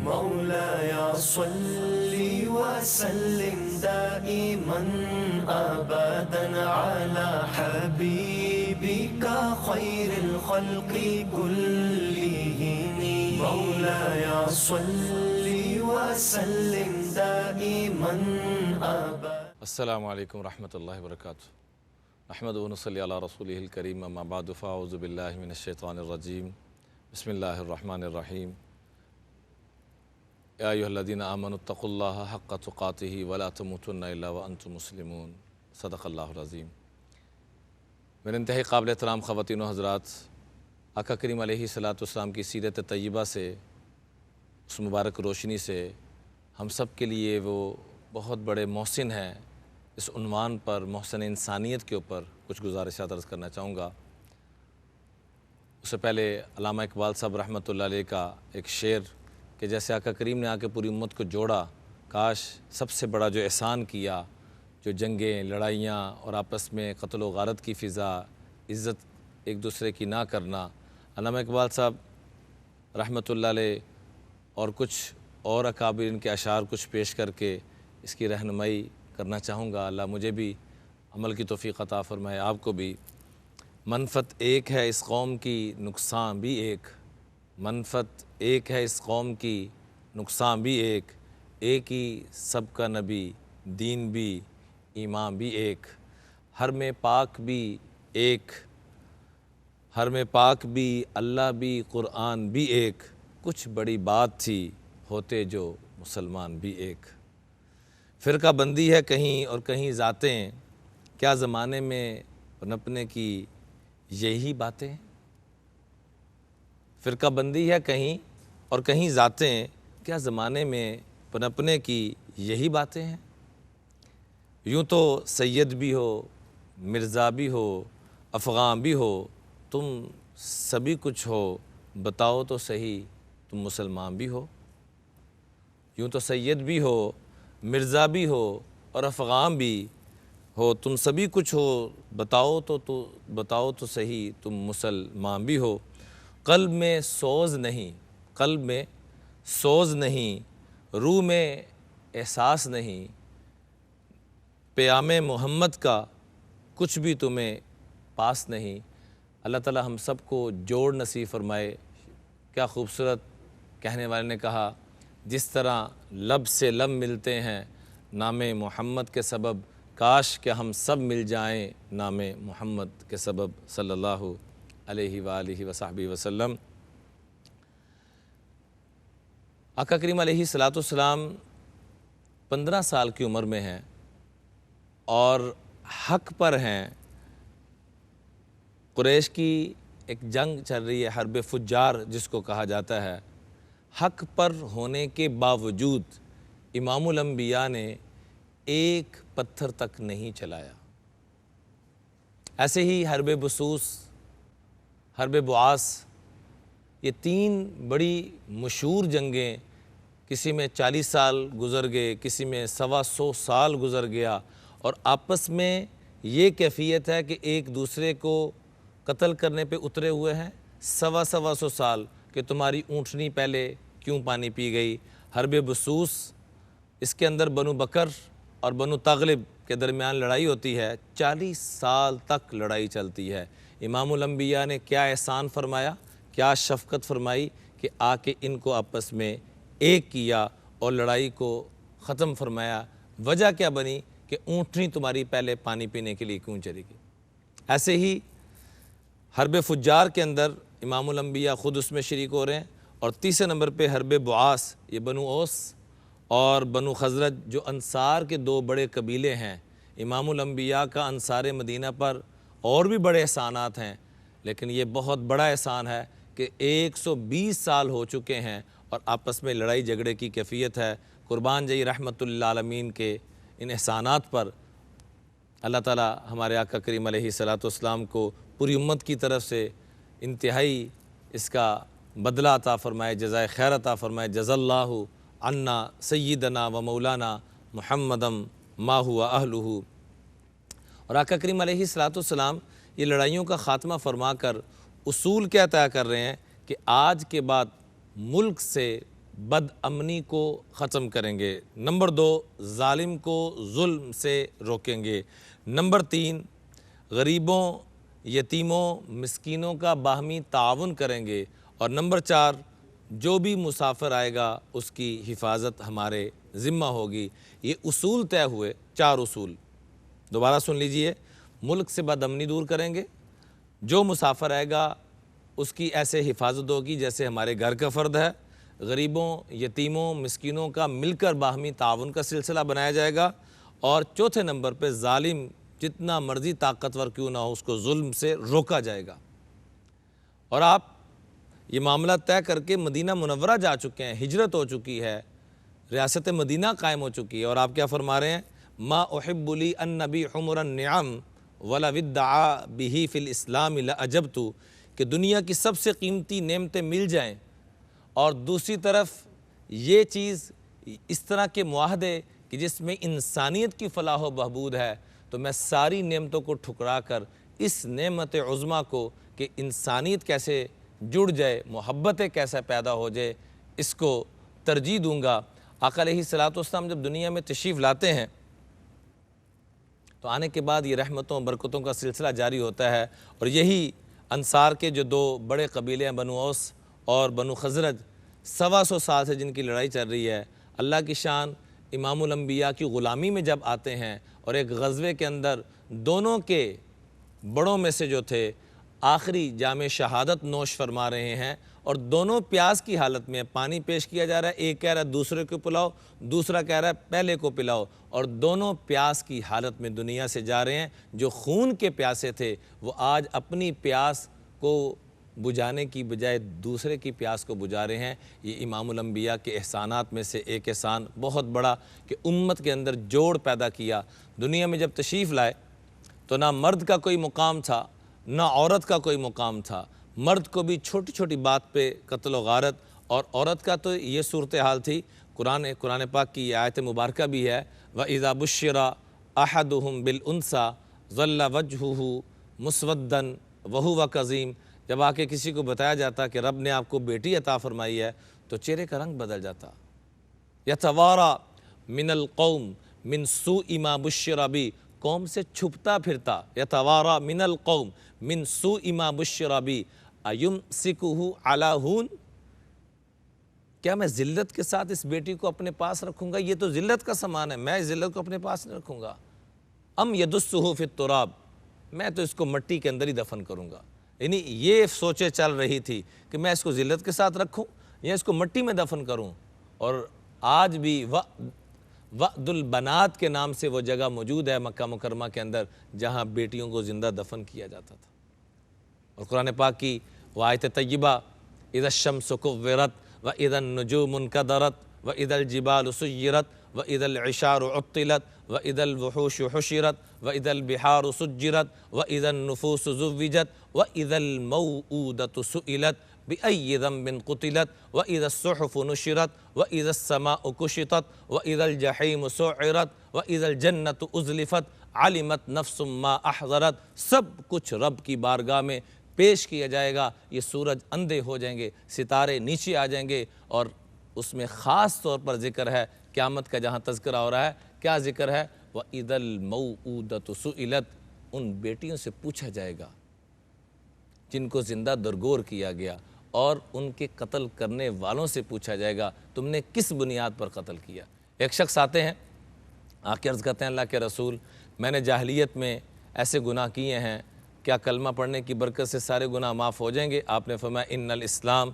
مولاي صل وسلم دائما أبدا على حبيبك خير الخلق كلهم. مولاي صل وسلم دائما أبدا. السلام علیکم ورحمۃ اللہ وبرکاتہ. احمد و نصلی علی رسولہ الکریم. اما بعد فاعوذ باللہ من الشیطان الرجیم. بسم اللہ الرحمن الرحیم. یا ایھا الذین آمنوا اتقوا اللہ حق تقاتہ ولا تموتن الا وانتم مسلمون. صدق اللہ العظیم. میرے انتہائی قابل احترام خواتین و حضرات، آقا کریم علیہ الصلوۃ والسلام کی سیرت طیبہ سے، اس مبارک روشنی سے ہم سب کے لیے وہ بہت بڑے محسن ہیں. اس عنوان پر محسن انسانیت کے اوپر کچھ گزارشات عرض کرنا چاہوں گا. اس سے پہلے علامہ اقبال صاحب رحمۃ اللہ علیہ کا ایک شعر کہ جیسے آقا کریم نے آ کے پوری امت کو جوڑا، کاش سب سے بڑا جو احسان کیا، جو جنگیں، لڑائیاں اور آپس میں قتل و غارت کی فضا، عزت ایک دوسرے کی نہ کرنا. علامہ اقبال صاحب رحمۃ اللہ علیہ اور کچھ اور اکابرین کے اشعار کچھ پیش کر کے اس کی رہنمائی کرنا چاہوں گا. اللہ مجھے بھی عمل کی توفیق عطا فرمائے، آپ کو بھی. منفعت ایک ہے اس قوم کی، نقصان بھی ایک. منفعت ایک ہے اس قوم کی، نقصان بھی ایک. ایک ہی سب کا نبی، دین بھی، ایمان بھی ایک. حرم پاک بھی ایک، حرم پاک بھی، اللہ بھی، قرآن بھی ایک. کچھ بڑی بات تھی، ہوتے جو مسلمان بھی ایک. فرقہ بندی ہے کہیں اور کہیں ذاتیں، کیا زمانے میں پنپنے کی یہی باتیں. فرقہ بندی ہے کہیں اور کہیں ذاتیں، کیا زمانے میں پنپنے کی یہی باتیں ہیں. یوں تو سید بھی ہو، مرزا بھی ہو، افغان بھی ہو، تم سبھی کچھ ہو، بتاؤ تو صحیح تم مسلمان بھی ہو. یوں تو سید بھی ہو، مرزا بھی ہو اور افغان بھی ہو، تم سبھی کچھ ہو، بتاؤ تو صحیح تم مسلمان بھی ہو. قلب میں سوز نہیں، قلب میں سوز نہیں، روح میں احساس نہیں، پیام محمد کا کچھ بھی تمہیں پاس نہیں. اللہ تعالی ہم سب کو جوڑ نصیب فرمائے. کیا خوبصورت کہنے والے نے کہا، جس طرح لب سے لب ملتے ہیں نام محمد کے سبب، کاش کہ ہم سب مل جائیں نام محمد کے سبب، صلی اللہ علیہ وآلہ وصحبہ وسلم. آقا کریم علیہ الصلوۃ والسلام 15 سال کی عمر میں ہیں اور حق پر ہیں. قریش کی ایک جنگ چل رہی ہے، حرب فجار جس کو کہا جاتا ہے. حق پر ہونے کے باوجود امام الانبیاء نے ایک پتھر تک نہیں چلایا. ایسے ہی حرب بسوس، حرب بعاث، یہ 3 بڑی مشہور جنگیں، کسی میں 40 سال گزر گئے، کسی میں 125 سال گزر گیا، اور آپس میں یہ کیفیت ہے کہ ایک دوسرے کو قتل کرنے پہ اترے ہوئے ہیں. 125 سال کہ تمہاری اونٹنی پہلے کیوں پانی پی گئی. حرب بسوس، اس کے اندر بنو بکر اور بنو تغلب کے درمیان لڑائی ہوتی ہے، 40 سال تک لڑائی چلتی ہے. امام الانبیاء نے کیا احسان فرمایا، کیا شفقت فرمائی کہ آ کے ان کو آپس میں ایک کیا اور لڑائی کو ختم فرمایا. وجہ کیا بنی کہ اونٹنی تمہاری پہلے پانی پینے کے لیے کیوں چلی گئی. ایسے ہی حرب فجار کے اندر امام الانبیاء خود اس میں شریک ہو رہے ہیں. اور تیسرے نمبر پہ حرب بعاث، یہ بنو اوس اور بنو خزرج جو انصار کے 2 بڑے قبیلے ہیں. امام الانبیاء کا انصار مدینہ پر اور بھی بڑے احسانات ہیں، لیکن یہ بہت بڑا احسان ہے کہ 120 سال ہو چکے ہیں اور آپس میں لڑائی جھگڑے کی کیفیت ہے. قربان جائی رحمت للعالمین کے ان احسانات پر اللہ تعالی ہمارے آقا کریم علیہ الصلوۃ والسلام کو پوری امت کی طرف سے انتہائی اس کا بدلہ عطا فرمائے، جزائے خیر عطا فرمائے. جزا اللہ عنا سیدنا و مولانا محمدم ما ہوا اہلہ. اور آقا کریم علیہ الصلوۃ والسلام یہ لڑائیوں کا خاتمہ فرما کر اصول کیا طے کر رہے ہیں کہ آج کے بعد ملک سے بد امنی کو ختم کریں گے۔ نمبر 2، ظالم کو ظلم سے روکیں گے۔ نمبر 3، غریبوں، یتیموں، مسکینوں کا باہمی تعاون کریں گے۔ اور نمبر 4، جو بھی مسافر آئے گا اس کی حفاظت ہمارے ذمہ ہوگی۔ یہ اصول طے ہوئے، 4 اصول، دوبارہ سن لیجئے۔ ملک سے بد امنی دور کریں گے، جو مسافر آئے گا اس کی ایسے حفاظت ہوگی جیسے ہمارے گھر کا فرد ہے، غریبوں، یتیموں، مسکینوں کا مل کر باہمی تعاون کا سلسلہ بنایا جائے گا، اور چوتھے نمبر پہ ظالم جتنا مرضی طاقتور کیوں نہ ہو اس کو ظلم سے روکا جائے گا۔ اور آپ یہ معاملہ طے کر کے مدینہ منورہ جا چکے ہیں، ہجرت ہو چکی ہے، ریاست مدینہ قائم ہو چکی ہے، اور آپ کیا فرما رہے ہیں؟ ما احب لی ان نبی حمر النعم ولو ادعا بہ فی الاسلام لعجبت، کہ دنیا کی سب سے قیمتی نعمتیں مل جائیں اور دوسری طرف یہ چیز اس طرح کے معاہدے کہ جس میں انسانیت کی فلاح و بہبود ہے، تو میں ساری نعمتوں کو ٹھکرا کر اس نعمت عظمیٰ کو کہ انسانیت کیسے جڑ جائے، محبتیں کیسے پیدا ہو جائے، اس کو ترجیح دوں گا۔ آقا علیہ الصلوۃ والسلام جب دنیا میں تشریف لاتے ہیں تو آنے کے بعد یہ رحمتوں برکتوں کا سلسلہ جاری ہوتا ہے، اور یہی انصار کے جو 2 بڑے قبیلے ہیں، بنو اوس اور بنو خزرج، 125 سال سے جن کی لڑائی چل رہی ہے، اللہ کی شان امام الانبیاء کی غلامی میں جب آتے ہیں اور ایک غزوے کے اندر دونوں کے بڑوں میں سے جو تھے آخری جام شہادت نوش فرما رہے ہیں، اور دونوں پیاس کی حالت میں پانی پیش کیا جا رہا ہے، ایک کہہ رہا ہے دوسرے کو پلاؤ، دوسرا کہہ رہا ہے پہلے کو پلاؤ، اور دونوں پیاس کی حالت میں دنیا سے جا رہے ہیں۔ جو خون کے پیاسے تھے وہ آج اپنی پیاس کو بجھانے کی بجائے دوسرے کی پیاس کو بجھا رہے ہیں۔ یہ امام الانبیاء کے احسانات میں سے ایک احسان بہت بڑا کہ امت کے اندر جوڑ پیدا کیا۔ دنیا میں جب تشریف لائے تو نہ مرد کا کوئی مقام تھا نہ عورت کا کوئی مقام تھا، مرد کو بھی چھوٹی چھوٹی بات پہ قتل و غارت، اور عورت کا تو یہ صورتحال تھی۔ قرآن پاک کی یہ آیت مبارکہ بھی ہے، وَإِذَا بُشِّرَ أَحَدُهُمْ بِالْأُنْثَىٰ ظَلَّ وَجْهُهُ مُسْوَدًّا وَهُوَ كَظِيمٌ، جب آ کے کسی کو بتایا جاتا کہ رب نے آپ کو بیٹی عطا فرمائی ہے تو چہرے کا رنگ بدل جاتا۔ يَتَوَارَى مِنَ الْقَوْمِ مِنْ سُوءِ مَا بُشِّرَ بِهِ، قوم سے چھپتا پھرتا، یتوارا من القوم من سوء ما بشر بی ایمسکہ علی ہون، کیا میں ذلت کے ساتھ اس بیٹی کو اپنے پاس رکھوں گا؟ یہ تو ذلت کا سامان ہے، میں اس ذلت کو اپنے پاس نہیں رکھوں گا۔ ام یدسہ فی التراب، میں تو اس کو مٹی کے اندر ہی دفن کروں گا۔ یعنی یہ سوچیں چل رہی تھی کہ میں اس کو ذلت کے ساتھ رکھوں یا اس کو مٹی میں دفن کروں۔ اور آج بھی وعد البنات کے نام سے وہ جگہ موجود ہے مکہ مکرمہ کے اندر جہاں بیٹیوں کو زندہ دفن کیا جاتا تھا۔ اور قرآن پاک کی وہ آیت طیبہ، اذا الشمس کورت واذا النجوم انکدرت واذا الجبال سیرت واذا العشار عطلت واذا الوحوش حشرت واذا البحار سجرت واذا النفوس زوجت واذا الموءودة سئلت بأي ذنب قتلت وإذا الصحف نشرت وإذا السماء كشطت وإذا الجحيم سعرت وإذا الجنة أزلفت علمت نفس ما أحضرت، سب کچھ رب کی بارگاہ میں پیش کیا جائے گا۔ یہ سورج اندھے ہو جائیں گے، ستارے نیچے آ جائیں گے، اور اس میں خاص طور پر ذکر ہے قیامت کا، جہاں تذکرہ ہو رہا ہے کیا ذکر ہے؟ وَإِذَا الْمَوْءُودَةُ سُئِلَتْ، ان بیٹیوں سے پوچھا جائے گا جن کو زندہ درگور کیا گیا، اور ان کے قتل کرنے والوں سے پوچھا جائے گا تم نے کس بنیاد پر قتل کیا۔ ایک شخص آتے ہیں، آ کے عرض کرتے ہیں اللہ کے رسول میں نے جاہلیت میں ایسے گناہ کیے ہیں، کیا کلمہ پڑھنے کی برکت سے سارے گناہ معاف ہو جائیں گے؟ آپ نے فرمایا ان الاسلام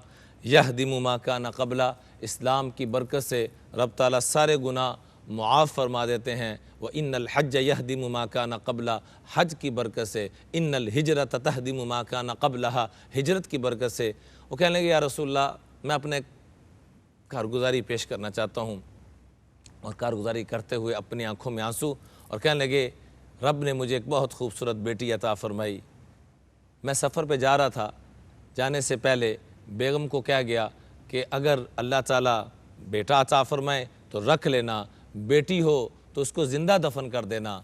یہدم ما کان قبلہ، اسلام کی برکت سے رب تعالیٰ سارے گناہ معاف فرما دیتے ہیں۔ وَإِنَّ الْحَجَّ يَهْدِمُ مَا كَانَ قَبْلَهُ، حج کی برکت سے۔ إِنَّ الْهِجْرَةَ تَهْدِمُ مَا كَانَ قَبْلَهَا، ہجرت کی برکت سے۔ وہ کہنے لگے یا رسول اللہ میں اپنے کارگزاری پیش کرنا چاہتا ہوں، اور کارگزاری کرتے ہوئے اپنی آنکھوں میں آنسو، اور کہنے لگے رب نے مجھے ایک بہت خوبصورت بیٹی عطا فرمائی، میں سفر پہ جا رہا تھا، جانے سے پہلے بیگم کو کہہ گیا کہ اگر اللہ تعالیٰ بیٹا عطا فرمائے تو رکھ لینا، بیٹی ہو تو اس کو زندہ دفن کر دینا۔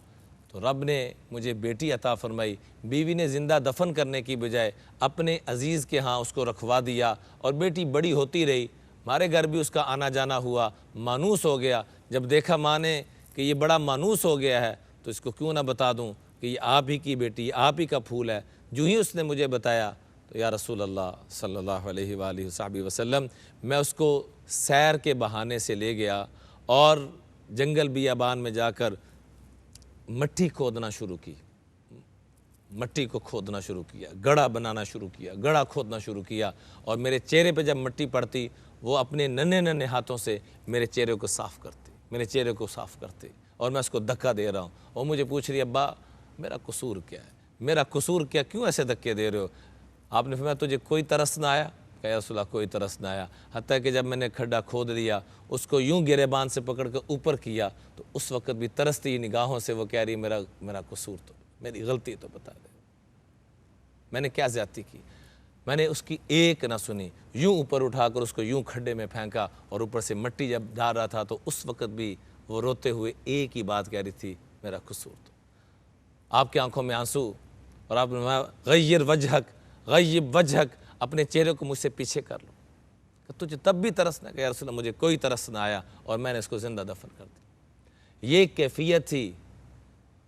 تو رب نے مجھے بیٹی عطا فرمائی، بیوی نے زندہ دفن کرنے کی بجائے اپنے عزیز کے ہاں اس کو رکھوا دیا، اور بیٹی بڑی ہوتی رہی، ہمارے گھر بھی اس کا آنا جانا ہوا، مانوس ہو گیا۔ جب دیکھا ماں نے کہ یہ بڑا مانوس ہو گیا ہے تو اس کو کیوں نہ بتا دوں کہ یہ آپ ہی کی بیٹی، آپ ہی کا پھول ہے۔ جو ہی اس نے مجھے بتایا تو یا رسول اللہ صلی اللہ علیہ وآلہ وسلم، میں اس کو سیر کے بہانے سے لے گیا اور جنگل بیابان میں جا کر مٹی کھودنا شروع کی، مٹی کو کھودنا شروع کیا، گڑھا بنانا شروع کیا، گڑھا کھودنا شروع کیا، اور میرے چہرے پہ جب مٹی پڑتی وہ اپنے ننھے ننھے ہاتھوں سے میرے چہرے کو صاف کرتے، میرے چہرے کو صاف کرتے، اور میں اس کو دھکا دے رہا ہوں، اور مجھے پوچھ رہی ہے ابا میرا قصور کیا ہے، میرا قصور کیا، کیوں ایسے دھکے دے رہے ہو؟ آپ نے فرمایا تجھے کوئی ترس نہ آیا؟ کہ یا رسول اللہ کوئی ترس نہ آیا، حتیٰ کہ جب میں نے کھڈا کھود دیا، اس کو یوں گریبان سے پکڑ کے اوپر کیا تو اس وقت بھی ترستی نگاہوں سے وہ کہہ رہی میرا قصور تو، میری غلطی تو بتا دے، میں نے کیا زیادتی کی؟ میں نے اس کی ایک نہ سنی، یوں اوپر اٹھا کر اس کو یوں کھڈے میں پھینکا، اور اوپر سے مٹی جب ڈال رہا تھا تو اس وقت بھی وہ روتے ہوئے ایک ہی بات کہہ رہی تھی، میرا قصور تو۔ آپ کی آنکھوں میں آنسو، اور آپ نے فرمایا غیر وجہک، غیب وجہک، اپنے چہرے کو مجھ سے پیچھے کر لو، کہ تجھے تب بھی ترس نہ، کہ یا رسول اللہ مجھے کوئی ترس نہ آیا، اور میں نے اس کو زندہ دفن کر دیا۔ یہ کیفیت تھی،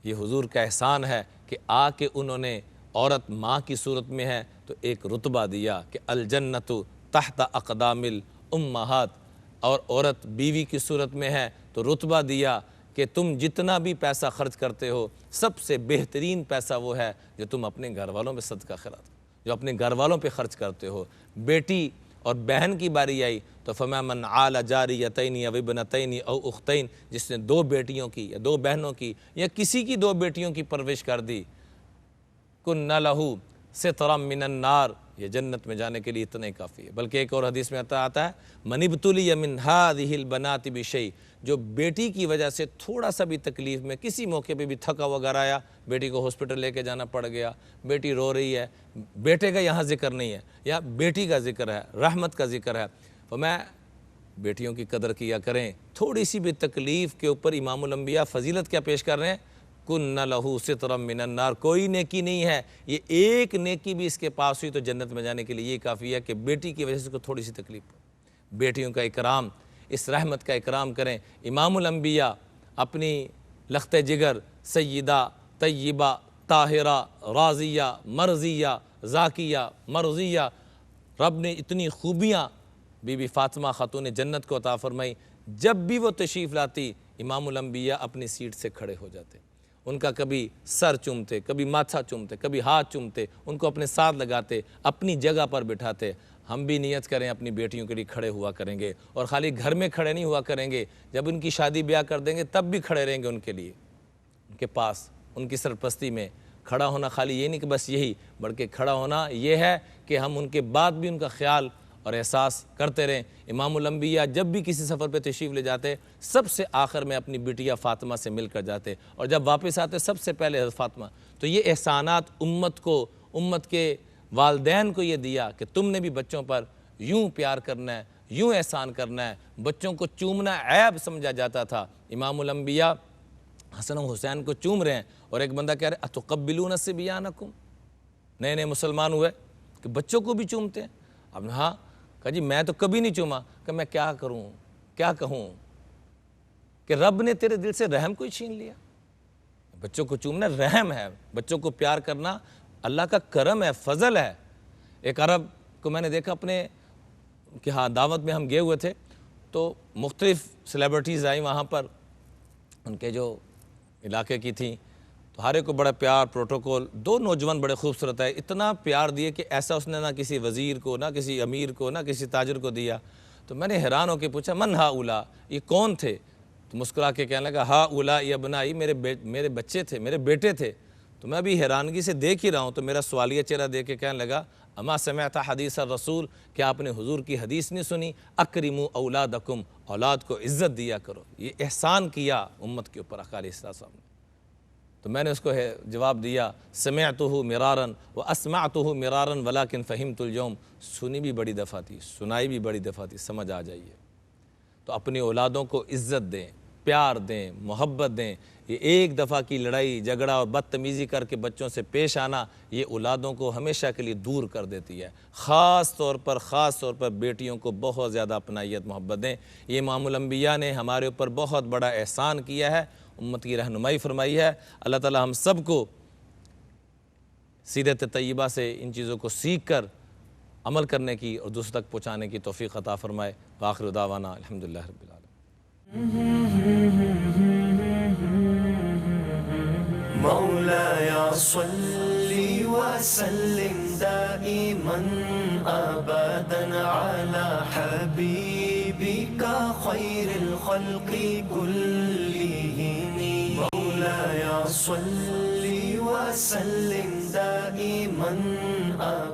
یہ حضور کا احسان ہے کہ آ کے انہوں نے، عورت ماں کی صورت میں ہے تو ایک رتبہ دیا کہ الجنت تحت اقدام الامہات، اور عورت بیوی کی صورت میں ہے تو رتبہ دیا کہ تم جتنا بھی پیسہ خرچ کرتے ہو سب سے بہترین پیسہ وہ ہے جو تم اپنے گھر والوں پہ صدقہ خیرات، جو اپنے گھر والوں پہ خرچ کرتے ہو۔ بیٹی اور بہن کی باری آئی تو فرمایا من عال جاریتین او ابنتین او اختین، جس نے دو بیٹیوں کی یا دو بہنوں کی یا کسی کی دو بیٹیوں کی پرورش کر دی، کن لہو سترا من النار، یہ جنت میں جانے کے لیے اتنا ہی کافی ہے۔ بلکہ ایک اور حدیث میں آتا ہے من ابتلی من ہذہ البنات بشیء، جو بیٹی کی وجہ سے تھوڑا سا بھی تکلیف میں کسی موقع پہ بھی تھکا وغیر آیا، بیٹی کو ہاسپٹل لے کے جانا پڑ گیا، بیٹی رو رہی ہے، بیٹے کا یہاں ذکر نہیں ہے، یا بیٹی کا ذکر ہے، رحمت کا ذکر ہے، تو میں بیٹیوں کی قدر کیا کریں۔ تھوڑی سی بھی تکلیف کے اوپر امام الانبیاء فضیلت کیا پیش کر رہے ہیں، کن لہو سترا من النار، کوئی نیکی نہیں ہے، یہ ایک نیکی بھی اس کے پاس ہوئی تو جنت میں جانے کے لیے یہ کافی ہے کہ بیٹی کی وجہ سے کو تھوڑی سی تکلیف ہو۔ بیٹیوں کا اکرام، اس رحمت کا اکرام کریں۔ امام الانبیاء اپنی لخت جگر سیدہ طیبہ طاہرہ راضیہ مرضیہ ذاکیہ مرضیہ، رب نے اتنی خوبیاں بی بی فاطمہ خاتون جنت کو عطا فرمائی، جب بھی وہ تشریف لاتی امام الانبیاء اپنی سیٹ سے کھڑے ہو جاتے، ان کا کبھی سر چومتے، کبھی ماتھا چومتے، کبھی ہاتھ چومتے، ان کو اپنے ساتھ لگاتے، اپنی جگہ پر بٹھاتے۔ ہم بھی نیت کریں اپنی بیٹیوں کے لیے کھڑے ہوا کریں گے، اور خالی گھر میں کھڑے نہیں ہوا کریں گے، جب ان کی شادی بیاہ کر دیں گے تب بھی کھڑے رہیں گے ان کے لیے، ان کے پاس، ان کی سرپرستی میں۔ کھڑا ہونا خالی یہ نہیں کہ بس یہی، بلکہ کھڑا ہونا یہ ہے کہ ہم ان کے بعد بھی ان کا خیال اور احساس کرتے رہیں۔ امام الانبیاء جب بھی کسی سفر پہ تشریف لے جاتے سب سے آخر میں اپنی بیٹیہ فاطمہ سے مل کر جاتے، اور جب واپس آتے سب سے پہلے حضرت فاطمہ۔ تو یہ احسانات امت کو، امت کے والدین کو یہ دیا کہ تم نے بھی بچوں پر یوں پیار کرنا ہے، یوں احسان کرنا ہے۔ بچوں کو چومنا عیب سمجھا جاتا تھا، امام الانبیاء حسن و حسین کو چوم رہے ہیں، اور ایک بندہ کہہ رہے اتقبلون صبیانکم، نئے نئے مسلمان ہوئے کہ بچوں کو بھی چومتے ہیں۔ اب نے ہاں کہا جی میں تو کبھی نہیں چوما، کہ میں کیا کروں، کیا کہوں کہ رب نے تیرے دل سے رحم کو چھین لیا۔ بچوں کو چومنا رحم ہے، بچوں کو پیار کرنا اللہ کا کرم ہے، فضل ہے۔ ایک عرب کو میں نے دیکھا اپنے کہ ہاں دعوت میں ہم گئے ہوئے تھے تو مختلف سیلیبریٹیز آئیں وہاں پر، ان کے جو علاقے کی تھیں، تو ہر ایک کو بڑا پیار پروٹوکول۔ دو نوجوان بڑے خوبصورت ہے، اتنا پیار دیے کہ ایسا اس نے نہ کسی وزیر کو، نہ کسی امیر کو، نہ کسی تاجر کو دیا۔ تو میں نے حیران ہو کے پوچھا من ہؤلاء، یہ کون تھے؟ تو مسکرا کے کہنے لگا ہؤلاء ابنائی، میرے بچے تھے، میرے بیٹے تھے۔ تو میں بھی حیرانگی سے دیکھ ہی رہا ہوں، تو میرا سوالیہ چہرہ دیکھ کے کہنے لگا اما سمعت حدیث الرسول، کیا آپ نے حضور کی حدیث نہیں سنی؟ اکرموا اولادکم، اولاد کو عزت دیا کرو۔ یہ احسان کیا امت کے اوپر آقا علیہ السلام نے۔ تو میں نے اس کو جواب دیا سمعتہ مرارا واسمعتہ مرارا ولکن فہمت اليوم، سنی بھی بڑی دفعہ تھی، سنائی بھی بڑی دفعہ تھی، سمجھ آ جائیے۔ تو اپنی اولادوں کو عزت دیں، پیار دیں، محبت دیں۔ یہ ایک دفعہ کی لڑائی جھگڑا اور بدتمیزی کر کے بچوں سے پیش آنا یہ اولادوں کو ہمیشہ کے لیے دور کر دیتی ہے۔ خاص طور پر بیٹیوں کو بہت زیادہ اپنائیت محبت دیں۔ یہ امام الانبیاء نے ہمارے اوپر بہت بڑا احسان کیا ہے، امت کی رہنمائی فرمائی ہے۔ اللہ تعالی ہم سب کو سیرت طیبہ سے ان چیزوں کو سیکھ کر عمل کرنے کی اور دوسروں تک پہنچانے کی توفیق عطا فرمائے۔ وآخر دعوانا الحمدللہ رب العالمین۔ مولاي صل وسلم دائما أبدا على حبيبك خير الخلق كلهم مولاي صل وسلم دائما أبدا